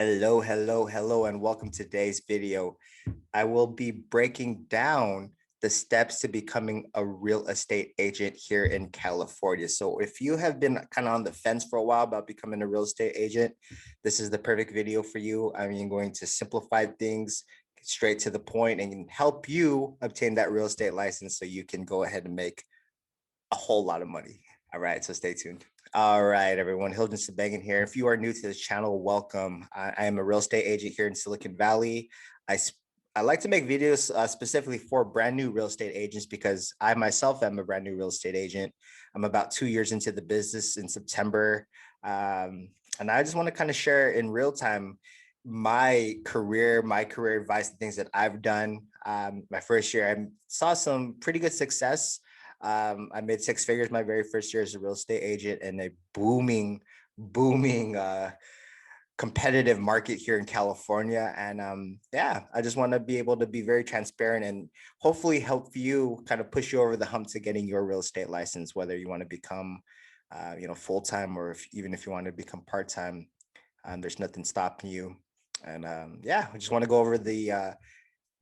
Hello, and welcome to today's video. I will be breaking down the steps to becoming a real estate agent here in California. So if you have been kind of on the fence for a while about becoming a real estate agent, this is the perfect video for you. I'm going to simplify things, get straight to the point, and help you obtain that real estate license so you can go ahead and make a whole lot of money. All right, so stay tuned. All right, everyone, Hiljin here. If you are new to this channel, welcome. I am a real estate agent here in Silicon Valley. I like to make videos specifically for brand new real estate agents because I myself am a brand new real estate agent. I'm about 2 years into the business in September. And I just want to kind of share in real time my career advice, the things that I've done. My first year, I saw some pretty good success. I made 6 figures my very first year as a real estate agent in a booming competitive market here in California. And yeah, I just want to be able to be very transparent and hopefully help you kind of push you over the hump to getting your real estate license, whether you want to become full-time or even if you want to become part-time. There's nothing stopping you. And yeah, I just want to go over the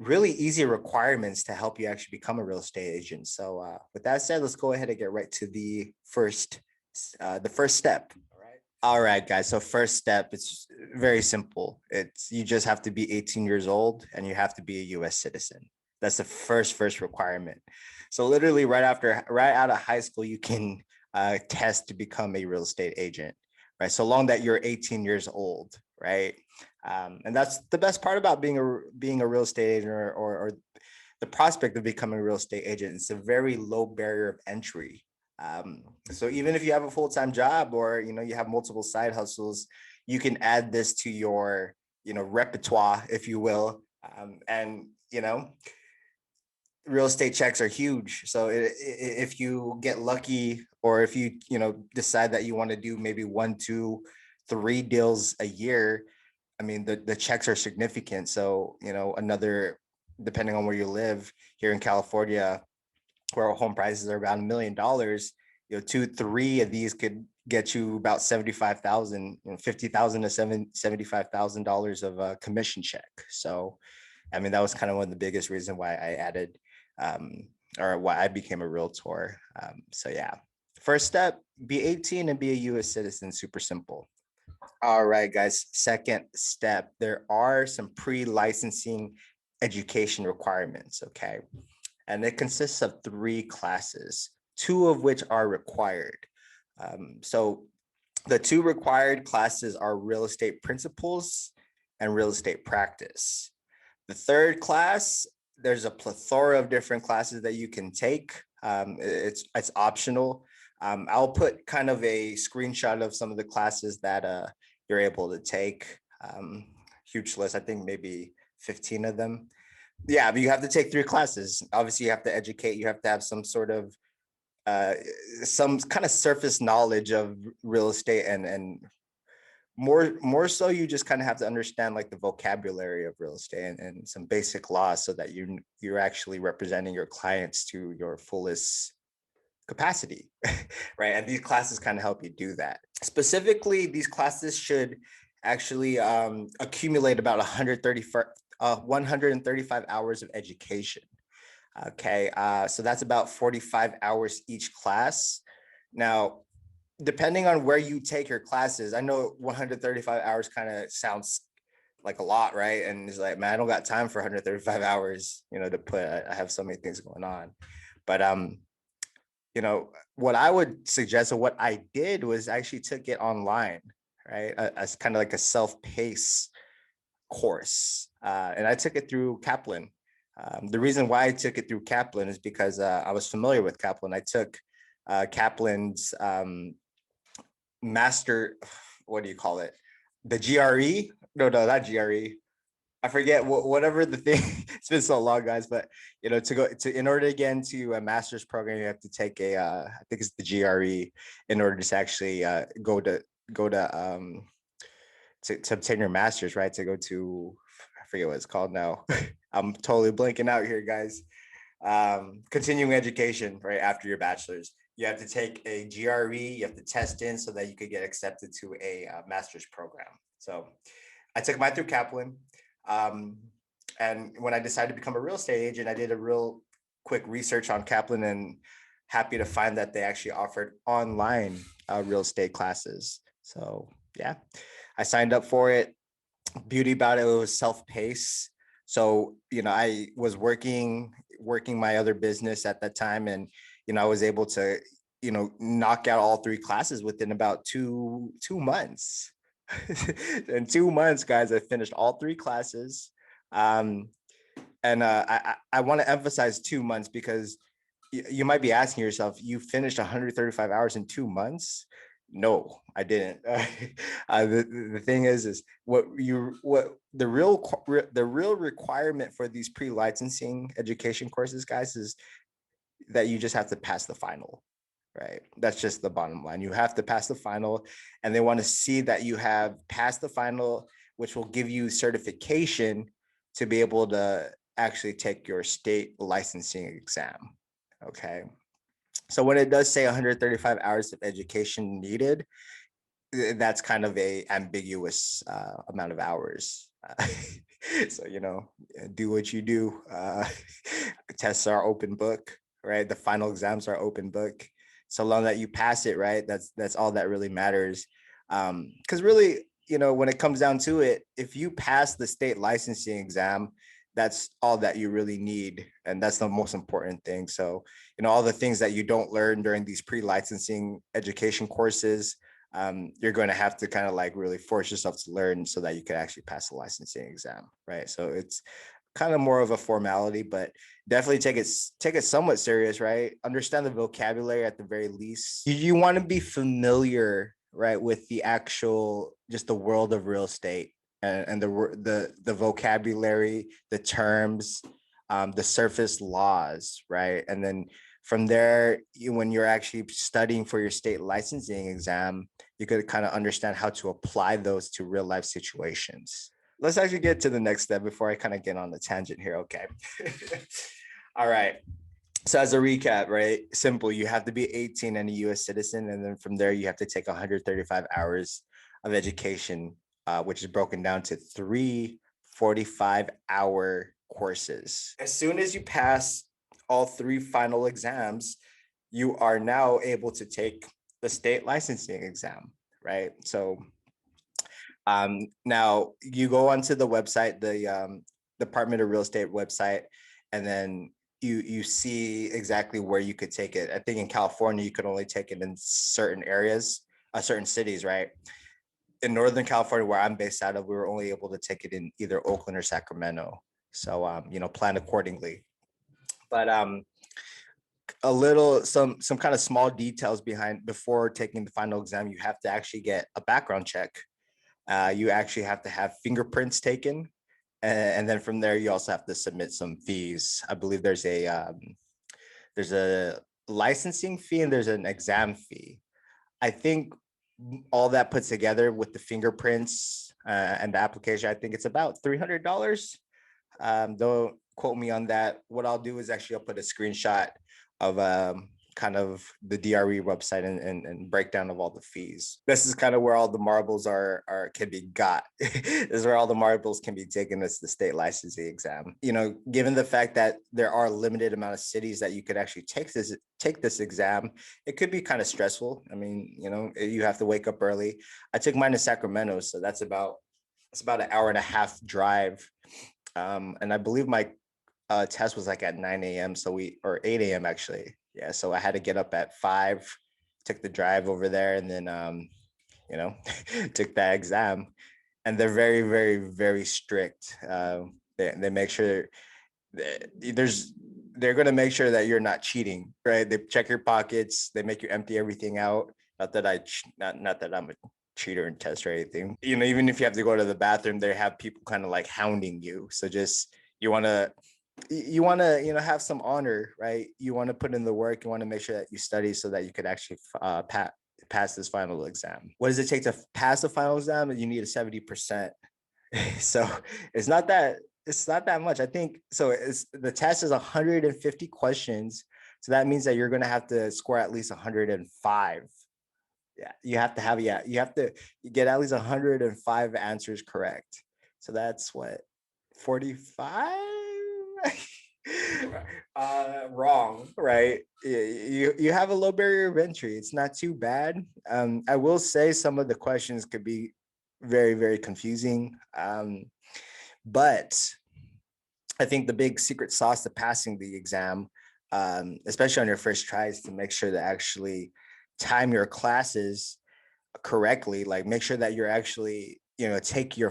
really easy requirements to help you actually become a real estate agent. So with that said, let's go ahead and get right to the first step. All right, guys. So first step, it's very simple. You just have to be 18 years old and you have to be a US citizen. That's the first requirement. So literally right out of high school, you can test to become a real estate agent, right? So long that you're 18 years old, right? And that's the best part about being a real estate agent or the prospect of becoming a real estate agent. It's a very low barrier of entry. So even if you have a full-time job or you have multiple side hustles, you can add this to your repertoire, if you will. And real estate checks are huge. So if you get lucky, or if you decide that you want to do maybe 1, 2, 3 deals a year, I mean, the checks are significant. So, depending on where you live here in California, where home prices are about $1 million, 2, 3 of these could get you about 75,000, 50,000 to $75,000 of a commission check. So, I mean, that was kind of one of the biggest reasons why I added, or why I became a realtor. So yeah, first step, be 18 and be a US citizen. Super simple. All right, guys. Second step, there are some pre-licensing education requirements, okay? And it consists of 3 classes, 2 of which are required. So the 2 required classes are real estate principles and real estate practice. The third class, there's a plethora of different classes that you can take. It's optional. I'll put kind of a screenshot of some of the classes that you're able to take. Huge list, I think maybe 15 of them. Yeah, but you have to take 3 classes. Obviously, you have to educate. You have to have some sort of some kind of surface knowledge of real estate, and more so, you just kind of have to understand like the vocabulary of real estate and some basic laws so that you're actually representing your clients to your fullest capacity, right? And these classes kind of help you do that. Specifically, these classes should actually accumulate about 135 hours of education. Okay, so that's about 45 hours each class. Now, depending on where you take your classes, I know 135 hours kind of sounds like a lot, right? And it's like, man, I don't got time for 135 hours, to put. I have so many things going on. But what I would suggest, or what I did, was actually took it online, right? As kind of like a self-paced course. And I took it through Kaplan. The reason why I took it through Kaplan is because I was familiar with Kaplan. I took Kaplan's master, what do you call it? The GRE? No, not GRE. I forget whatever the thing. It's been so long, guys. But in order to get into a master's program, you have to take I think it's the GRE in order to actually go to obtain your master's, right? To go to, I forget what it's called now. I'm totally blanking out here, guys. Continuing education, right after your bachelor's. You have to take a GRE. You have to test in so that you could get accepted to a master's program. So I took mine through Kaplan. And when I decided to become a real estate agent, I did a real quick research on Kaplan, and happy to find that they actually offered online real estate classes. So yeah, I signed up for it. Beauty about it was self-paced. So, I was working my other business at that time, and, I was able to, knock out all 3 classes within about two months. In 2 months, guys, I finished all 3 classes. Um, and I want to emphasize 2 months because you might be asking yourself, you finished 135 hours in 2 months? No, I didn't. The thing is what the real requirement for these pre-licensing education courses, guys, is that you just have to pass the final, right? That's just the bottom line. You have to pass the final, and they want to see that you have passed the final, which will give you certification to be able to actually take your state licensing exam. Okay. So when it does say 135 hours of education needed, that's kind of a ambiguous amount of hours. So, do what you do. Tests are open book, right? The final exams are open book. So long that you pass it, right? That's all that really matters. Because really, when it comes down to it, if you pass the state licensing exam, that's all that you really need. And that's the most important thing. So, all the things that you don't learn during these pre-licensing education courses, you're going to have to kind of like really force yourself to learn so that you can actually pass the licensing exam, right? So it's kind of more of a formality, but definitely take it somewhat serious, right? Understand the vocabulary at the very least. You want to be familiar, right, with the actual just the world of real estate, and the vocabulary, the terms, the surface laws, right? And then from there, when you're actually studying for your state licensing exam, you could kind of understand how to apply those to real life situations. Let's actually get to the next step before I kind of get on the tangent here. Okay. All right. So as a recap, right? Simple. You have to be 18 and a US citizen. And then from there, you have to take 135 hours of education, which is broken down to 3 45-hour courses. As soon as you pass all 3 final exams, you are now able to take the state licensing exam, right? So now you go onto the website, the Department of Real Estate website, and then you see exactly where you could take it. I think in California, you could only take it in certain areas, certain cities, right? In Northern California, where I'm based out of, we were only able to take it in either Oakland or Sacramento. So, plan accordingly. But a little some kind of small details behind before taking the final exam. You have to actually get a background check. You actually have to have fingerprints taken, and then from there you also have to submit some fees. I believe there's a licensing fee and there's an exam fee. I think all that put together with the fingerprints and the application, I think it's about $300. Don't quote me on that. What I'll do is actually I'll put a screenshot of kind of the DRE website and breakdown of all the fees. This is kind of where all the marbles are can be got. This is where all the marbles can be taken as the state licensing exam. Given the fact that there are a limited amount of cities that you could actually take this exam, it could be kind of stressful. I mean, you have to wake up early. I took mine in Sacramento, so it's about an hour and a half drive. And I believe my test was like at 9 a.m. Or 8 a.m. actually. Yeah. So I had to get up at 5, took the drive over there, and then, took that exam. And they're very, very, very strict. They make sure they're going to make sure that you're not cheating, right? They check your pockets. They make you empty everything out. Not that I'm a cheater in tests or anything. Even if you have to go to the bathroom, they have people kind of like hounding you. So just, you want to have some honor, right? You want to put in the work. You want to make sure that you study so that you could actually pass this final exam. What does it take to pass the final exam? You need a 70%. So it's not that much. I think so. The test is 150 questions. So that means that you're going to have to score at least 105. Yeah, you have to get at least 105 answers correct. So that's what, 45? Wrong, right? You have a low barrier of entry. It's not too bad. I will say some of the questions could be very, very confusing. But I think the big secret sauce to passing the exam, especially on your first try, is to make sure to actually time your classes correctly. Like make sure that you're actually, you're taking your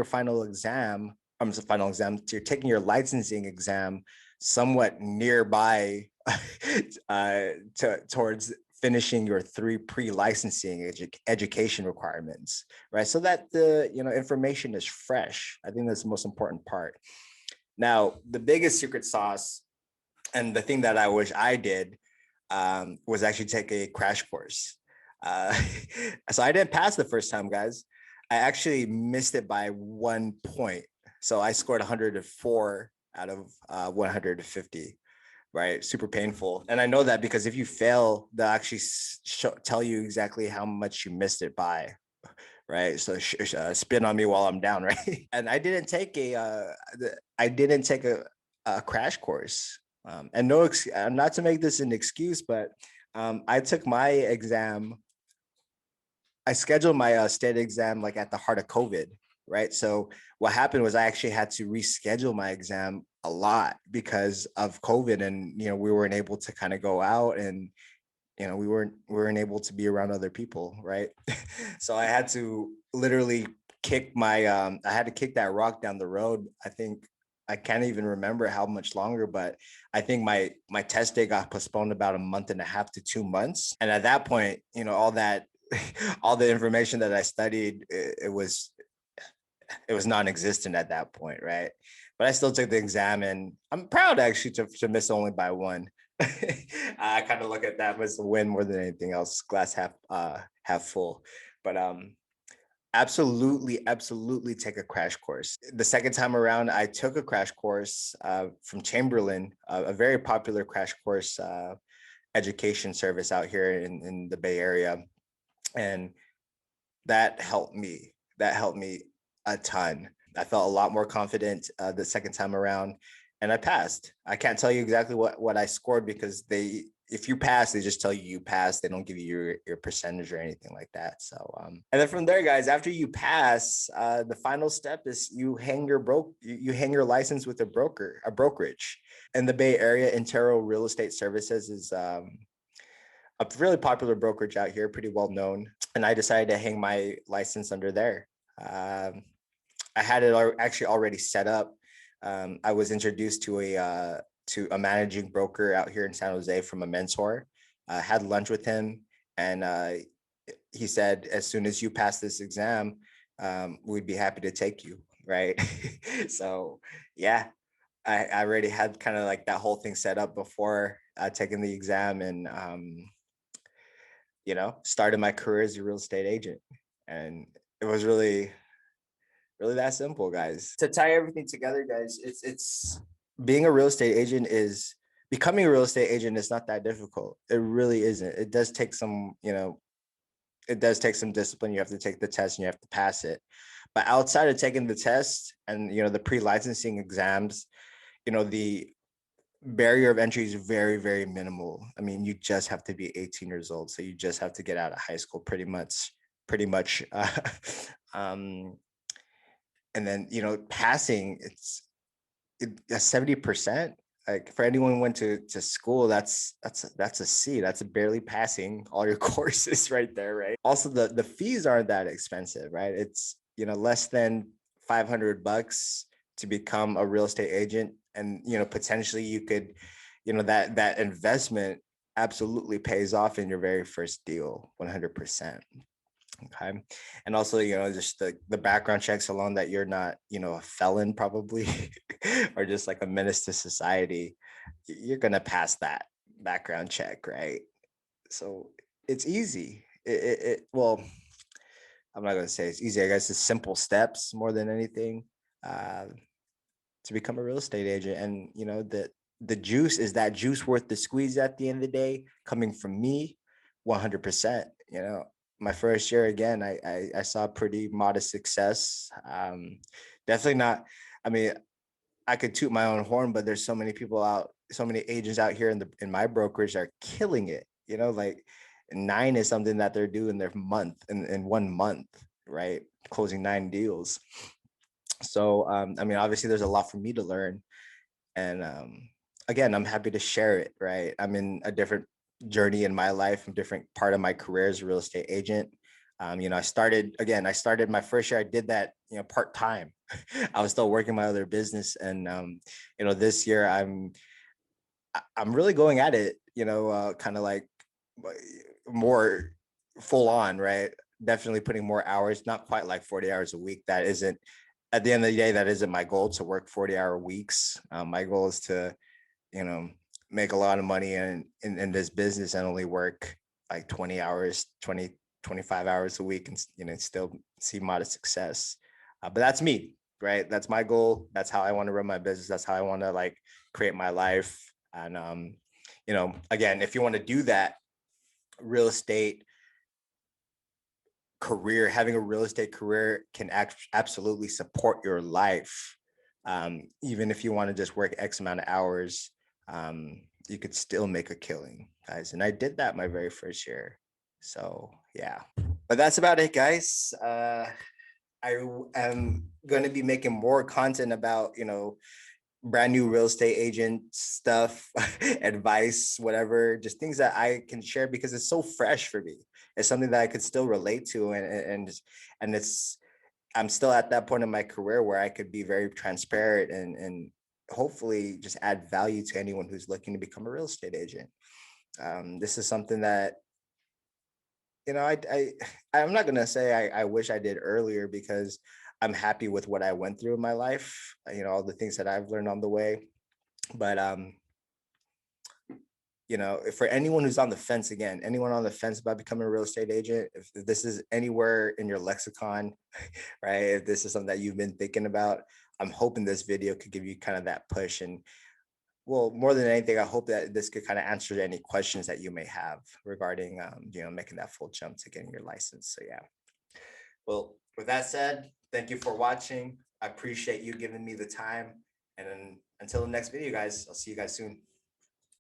final exam. Final exam. You're taking your licensing exam somewhat nearby towards finishing your 3 pre-licensing education requirements, right? So that the information is fresh. I think that's the most important part. Now, the biggest secret sauce and the thing that I wish I did was actually take a crash course. Uh, so I didn't pass the first time, guys. I actually missed it by 1 point. So I scored 104 out of 150, right? Super painful. And I know that because if you fail, they'll actually tell you exactly how much you missed it by, right? So spin on me while I'm down, right? And I didn't take a crash course. And no, not to make this an excuse, but I took my exam. I scheduled my state exam like at the heart of COVID, right? So what happened was I actually had to reschedule my exam a lot because of COVID, and we weren't able to kind of go out, and we weren't able to be around other people, right? So I had to literally I had to kick that rock down the road. I think I can't even remember how much longer, but I think my test day got postponed about a month and a half to 2 months. And at that point, all that all the information that I studied, it was non-existent at that point, right? But I still took the exam, and I'm proud actually to miss only by 1. I kind of look at that as a win more than anything else. Glass half full. But absolutely take a crash course. The second time around, I took a crash course from Chamberlain, a very popular crash course education service out here in the Bay Area, and that helped me. That helped me a ton. I felt a lot more confident the second time around, and I passed. I can't tell you exactly what I scored because if you pass, they just tell you passed. They don't give you your percentage or anything like that. So, and then from there, guys, after you pass, the final step is you hang your license with a brokerage. In the Bay Area, Intero Real Estate Services is a really popular brokerage out here, pretty well known. And I decided to hang my license under there. I had it actually already set up. I was introduced to a managing broker out here in San Jose from a mentor. Had lunch with him, and he said, as soon as you pass this exam, we'd be happy to take you. Right. So, yeah, I already had kind of like that whole thing set up before taking the exam, and started my career as a real estate agent. And it was really, really that simple, guys. To tie everything together, guys, it's being a real estate agent is becoming a real estate agent is not that difficult. It really isn't. It does take some, it does take some discipline. You have to take the test and you have to pass it. But outside of taking the test and the pre-licensing exams, the barrier of entry is very, very minimal. I mean, you just have to be 18 years old. So you just have to get out of high school pretty much. Um, and then, passing, it's 70%. Like for anyone who went to school, that's a C. That's barely passing all your courses right there, right? Also, the fees aren't that expensive, right? It's less than $500 to become a real estate agent, and potentially you could, that investment absolutely pays off in your very first deal, 100%. Okay. And also, just the background checks alone, that you're not, a felon probably, or just like a menace to society, you're going to pass that background check, right? So it's easy. Well, I'm not going to say it's easy. I guess it's simple steps more than anything uh, to become a real estate agent. And, the juice, is that juice worth the squeeze at the end of the day, coming from me? 100%, my first year again, I saw pretty modest success. Definitely not. I mean, I could toot my own horn, but there's so many people out, so many agents out here in my brokerage are killing it. You know, like 9 is something that they're doing their month in 1 month, right? Closing 9 deals. So I mean, obviously there's a lot for me to learn. And again, I'm happy to share it, right? I'm in a different journey in my life, a different part of my career as a real estate agent. You know, I started my first year, I did that, you know, part-time. I was still working my other business. And you know, this year I'm really going at it, you know, kind of like more full on, right? Definitely putting more hours, not quite like 40 hours a week. That isn't, at the end of the day, that isn't my goal to work 40-hour weeks. My goal is to, you know, make a lot of money in this business and only work like 20 hours, 25 hours a week and, you know, still see modest success. But that's me, right? That's my goal. That's how I want to run my business. That's how I want to like create my life. And, you know, again, if you want to do that, real estate career, having a real estate career can absolutely support your life. Even if you want to just work X amount of hours, you could still make a killing, guys. And I did that my very first year. So yeah, but that's about it, guys. Am going to be making more content about, you know, brand new real estate agent stuff, advice, whatever, just things that I can share because it's so fresh for me. It's something that I could still relate to, and it's, I'm still at that point in my career where I could be very transparent and hopefully just add value to anyone who's looking to become a real estate agent. This is something that, you know, I'm not gonna say I wish I did earlier because I'm happy with what I went through in my life, you know, all the things that I've learned on the way. But you know, for anyone who's on the fence, again, anyone on the fence about becoming a real estate agent, if this is anywhere in your lexicon, right? If this is something that you've been thinking about, I'm hoping this video could give you kind of that push. And well, more than anything, I hope that this could kind of answer any questions that you may have regarding, you know, making that full jump to getting your license. So yeah. Well, with that said, thank you for watching. I appreciate you giving me the time. And then until the next video, guys, I'll see you guys soon.